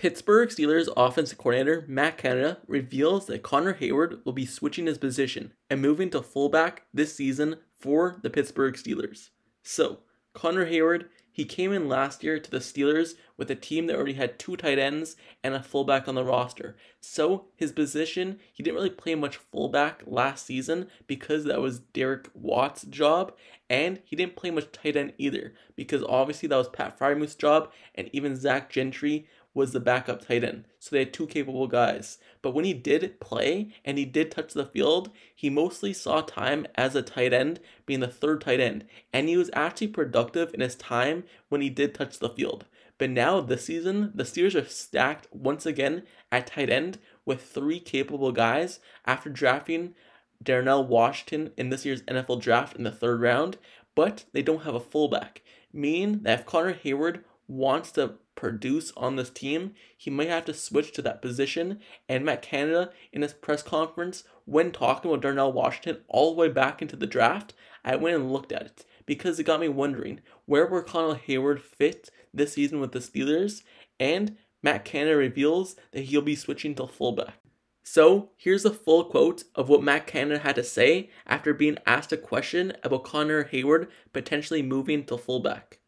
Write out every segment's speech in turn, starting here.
Pittsburgh Steelers offensive coordinator Matt Canada reveals that Connor Heyward will be switching his position and moving to fullback this season for the Pittsburgh Steelers. So, Connor Heyward, he came in last year to the Steelers with a team that already had 2 tight ends and a fullback on the roster. So, his position, he didn't really play much fullback last season because that was Derek Watt's job, and he didn't play much tight end either because obviously that was Pat Fryermuth's job, and even Zach Gentry was the backup tight end. So they had 2 capable guys. But when he did play and he did touch the field, he mostly saw time as a tight end, being the 3rd tight end. And he was actually productive in his time when he did touch the field. But now this season, the Steelers are stacked once again at tight end with 3 capable guys after drafting Darnell Washington in this year's NFL draft in the 3rd round. But they don't have a fullback, meaning that if Connor Heyward wants to produce on this team, he might have to switch to that position. And Matt Canada, in his press conference, when talking about Darnell Washington all the way back into the draft, I went and looked at it because it got me wondering, where will Connor Heyward fit this season with the Steelers? And Matt Canada reveals that he'll be switching to fullback. So here's a full quote of what Matt Canada had to say after being asked a question about Connor Heyward potentially moving to fullback.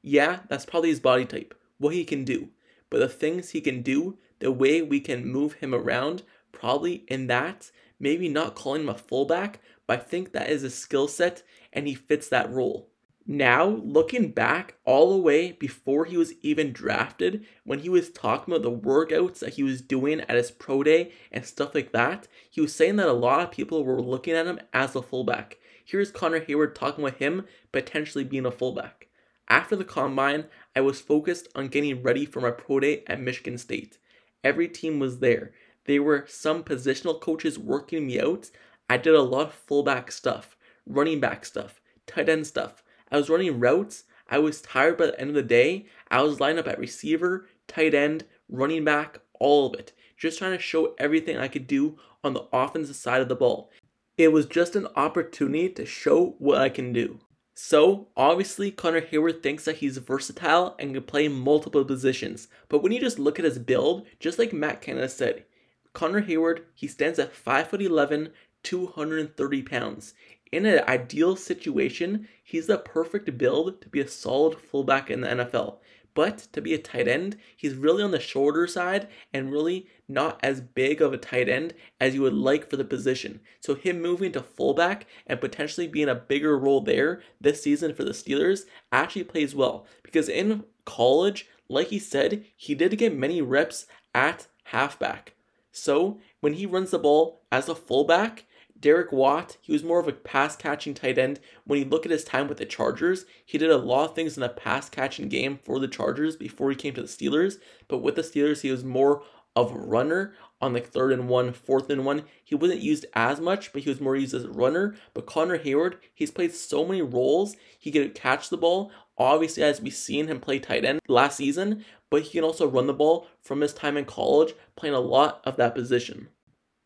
Yeah, that's probably his body type, what he can do. But the things he can do, the way we can move him around, probably in that, maybe not calling him a fullback, but I think that is a skill set and he fits that role. Now, looking back all the way before he was even drafted, when he was talking about the workouts that he was doing at his pro day and stuff like that, he was saying that a lot of people were looking at him as a fullback. Here's Connor Heyward talking about him potentially being a fullback. After the combine, I was focused on getting ready for my pro day at Michigan State. Every team was there. There were some positional coaches working me out. I did a lot of fullback stuff, running back stuff, tight end stuff. I was running routes. I was tired by the end of the day. I was lined up at receiver, tight end, running back, all of it. Just trying to show everything I could do on the offensive side of the ball. It was just an opportunity to show what I can do. So, obviously, Connor Heyward thinks that he's versatile and can play multiple positions. But when you just look at his build, just like Matt Canada said, Connor Heyward, he stands at 5'11", 230 pounds. In an ideal situation, he's the perfect build to be a solid fullback in the NFL. But to be a tight end, he's really on the shorter side and really not as big of a tight end as you would like for the position. So him moving to fullback and potentially being a bigger role there this season for the Steelers actually plays well. Because in college, like he said, he did get many reps at halfback. So when he runs the ball as a fullback, Derek Watt, he was more of a pass-catching tight end. When you look at his time with the Chargers, he did a lot of things in the pass-catching game for the Chargers before he came to the Steelers. But with the Steelers, he was more of a runner on like 3rd and 1, 4th and 1. He wasn't used as much, but he was more used as a runner. But Connor Heyward, he's played so many roles. He could catch the ball, obviously, as we've seen him play tight end last season. But he can also run the ball from his time in college, playing a lot of that position.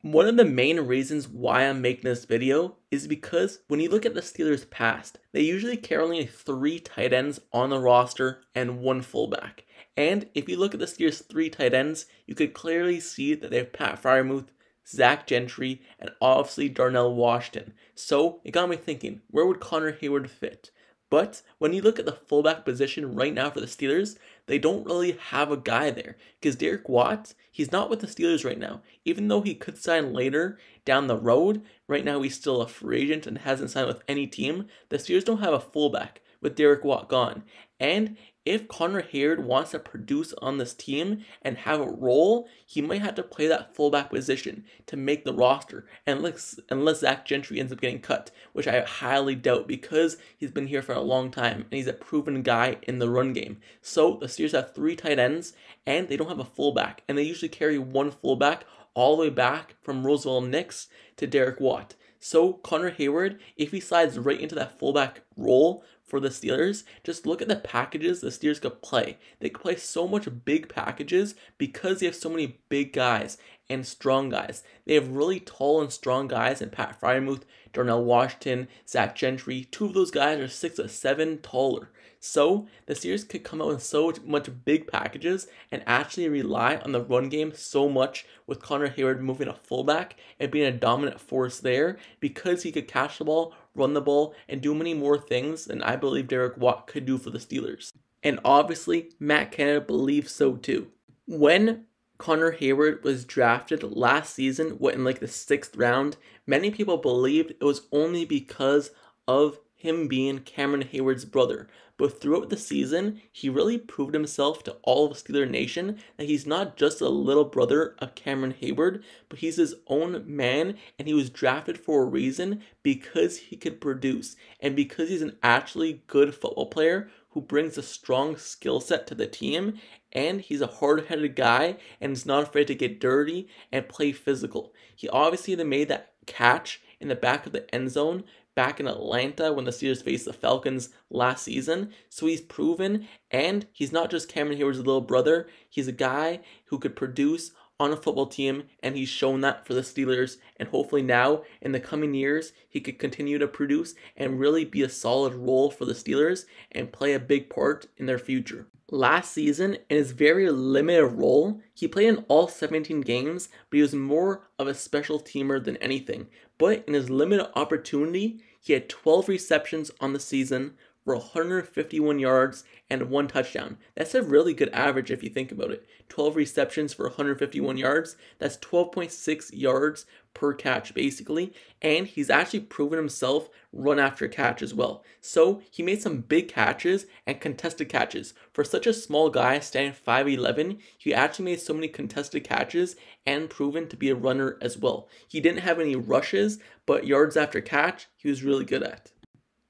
One of the main reasons why I'm making this video is because when you look at the Steelers' past, they usually carry only 3 tight ends on the roster and 1 fullback. And if you look at the Steelers' 3 tight ends, you could clearly see that they have Pat Fryermuth, Zach Gentry, and obviously Darnell Washington. So it got me thinking, where would Connor Heyward fit? But when you look at the fullback position right now for the Steelers, they don't really have a guy there. Because Derek Watt, he's not with the Steelers right now. Even though he could sign later down the road, right now he's still a free agent and hasn't signed with any team. The Steelers don't have a fullback with Derek Watt gone. And if Connor Heyward wants to produce on this team and have a role, he might have to play that fullback position to make the roster, unless Zach Gentry ends up getting cut, which I highly doubt because he's been here for a long time and he's a proven guy in the run game. So the Steelers have 3 tight ends and they don't have a fullback, and they usually carry 1 fullback all the way back from Roosevelt Nix to Derek Watt. So Connor Heyward, if he slides right into that fullback role for the Steelers, just look at the packages the Steelers could play. They could play so much big packages because they have so many big guys and strong guys. They have really tall and strong guys in Pat Fryermuth, Darnell Washington, Zach Gentry. 2 of those guys are 6'7" taller. So the Steelers could come out with so much big packages and actually rely on the run game so much, with Connor Heyward moving to fullback and being a dominant force there, because he could catch the ball, run the ball, and do many more things than I believe Derek Watt could do for the Steelers. And obviously, Matt Canada believes so too. When Connor Heyward was drafted last season, in like the 6th round, many people believed it was only because of him being Cameron Heyward's brother. But throughout the season, he really proved himself to all of Steeler Nation that he's not just a little brother of Cameron Heyward, but he's his own man, and he was drafted for a reason, because he could produce and because he's an actually good football player who brings a strong skill set to the team, and he's a hard-headed guy and is not afraid to get dirty and play physical. He obviously made that catch in the back of the end zone back in Atlanta when the Steelers faced the Falcons last season. So he's proven, and he's not just Cameron Heyward's little brother. He's a guy who could produce on a football team, and he's shown that for the Steelers, and hopefully now in the coming years he could continue to produce and really be a solid role for the Steelers and play a big part in their future. Last season, in his very limited role, he played in all 17 games, but he was more of a special teamer than anything. But in his limited opportunity, he had 12 receptions on the season for 151 yards and 1 touchdown. That's a really good average if you think about it. 12 receptions for 151 yards. That's 12.6 yards per catch, basically. And he's actually proven himself run after catch as well. So he made some big catches and contested catches. For such a small guy, standing 5'11", he actually made so many contested catches and proven to be a runner as well. He didn't have any rushes, but yards after catch, he was really good at.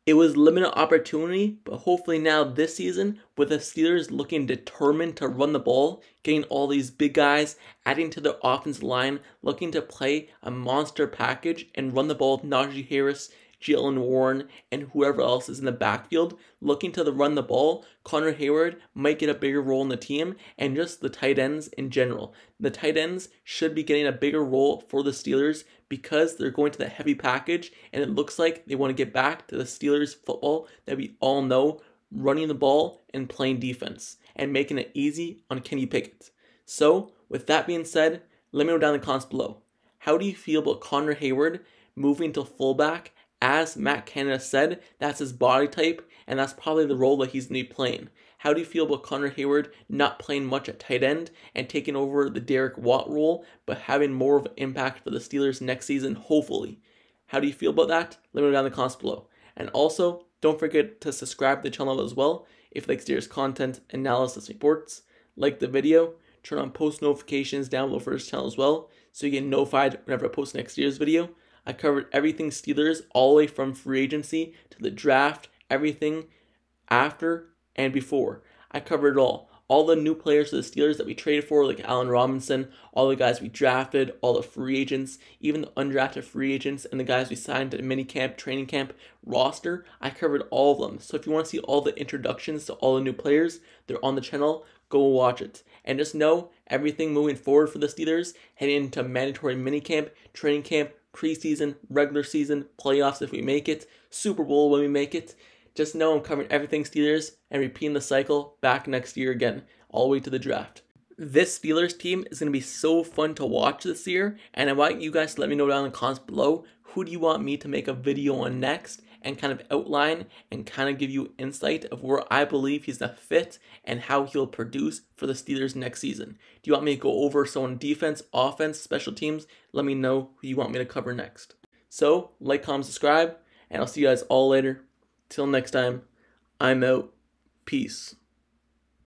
It was limited opportunity, but hopefully now this season, with the Steelers looking determined to run the ball, getting all these big guys, adding to their offensive line, looking to play a monster package and run the ball with Najee Harris, Jalen Warren, and whoever else is in the backfield, looking to run the ball, Connor Heyward might get a bigger role in the team, and just the tight ends in general. The tight ends should be getting a bigger role for the Steelers because they're going to the heavy package, and it looks like they want to get back to the Steelers football that we all know, running the ball and playing defense, and making it easy on Kenny Pickett. So, with that being said, let me know down in the comments below. How do you feel about Connor Heyward moving to fullback? As Matt Canada said, that's his body type, and that's probably the role that he's going to be playing. How do you feel about Connor Heyward not playing much at tight end and taking over the Derek Watt role, but having more of an impact for the Steelers next season, hopefully? How do you feel about that? Let me know down in the comments below. And also, don't forget to subscribe to the channel as well if you like Steelers content, analysis, reports. Like the video, turn on post notifications down below for this channel as well, so you get notified whenever I post next year's video. I covered everything Steelers, all the way from free agency to the draft, everything after and before. I covered it all. All the new players for the Steelers that we traded for, like Allen Robinson, all the guys we drafted, all the free agents, even the undrafted free agents, and the guys we signed to the minicamp, training camp roster. I covered all of them. So if you want to see all the introductions to all the new players, they're on the channel. Go watch it. And just know everything moving forward for the Steelers, heading into mandatory minicamp, training camp, preseason, regular season, playoffs if we make it, Super Bowl when we make it. Just know I'm covering everything Steelers and repeating the cycle back next year again, all the way to the draft. This Steelers team is going to be so fun to watch this year, and I want you guys to let me know down in the comments below who do you want me to make a video on next, and kind of outline and kind of give you insight of where I believe he's a fit and how he'll produce for the Steelers next season. Do you want me to go over someone defense, offense, special teams? Let me know who you want me to cover next. So, like, comment, subscribe, and I'll see you guys all later. Till next time, I'm out. Peace.